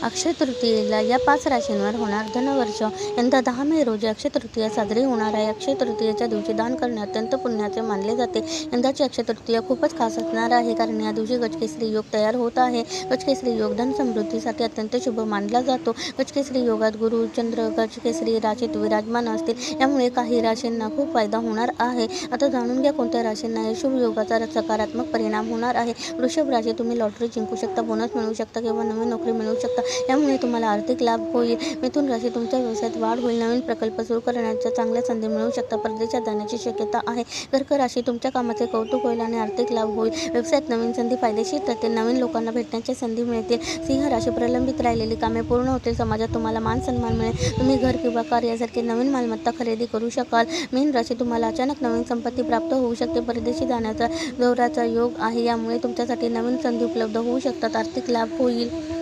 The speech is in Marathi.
अक्षय तृतीयेला या 5 राशींवर होणार धनवर्ष. यंदा 10 मे रोजी अक्षय तृतीया साजरी होणार आहे. अक्षय तृतीयेच्या दिवशी दान करणे अत्यंत पुण्याचे मानले जाते. यंदाची अक्षय तृतीया खूपच खास असणार आहे, कारण या दिवशी गजकेसरी योग तयार होत आहे. गजकेसरी योग धन समृद्धीसाठी अत्यंत शुभ मानला जातो. गजकेसरी योगात गुरु, चंद्र गजकेसरी राशीत विराजमान असतील, यामुळे काही राशींना खूप फायदा होणार आहे. आता जाणून घ्या कोणत्या राशींना या शुभ योगाचा सकारात्मक परिणाम होणार आहे. वृषभ राशी, तुम्ही लॉटरी जिंकू शकता, बोनस मिळवू शकता किंवा नवीन नोकरी मिळवू शकता, यामुळे तुम्हाला आर्थिक लाभ होईल. मिथुन राशी, तुमच्या व्यवसायात वाढ होईल. नवीन प्रकल्प सुरू करण्याच्या चांगल्या संधी मिळू शकता. परदेशात जाण्याची शक्यता आहे. कर्क राशी, तुमच्या कामाचे कौतुक होईल आणि आर्थिक लाभ होईल. व्यवसायात नवीन संधी फायदेशीर ठरतील. नवीन लोकांना भेटण्याच्या संधी मिळतील. सिंह राशी, प्रलंबित राहिलेली कामे पूर्ण होतील. समाजात तुम्हाला मान सन्मान मिळेल. तुम्ही घर किंवा कार यासारखी नवीन मालमत्ता खरेदी करू शकाल. मीन राशी, तुम्हाला अचानक नवीन संपत्ती प्राप्त होऊ शकते. परदेशी जाण्याचा दौऱ्याचा योग आहे, यामुळे तुमच्यासाठी नवीन संधी उपलब्ध होऊ शकतात. आर्थिक लाभ होईल.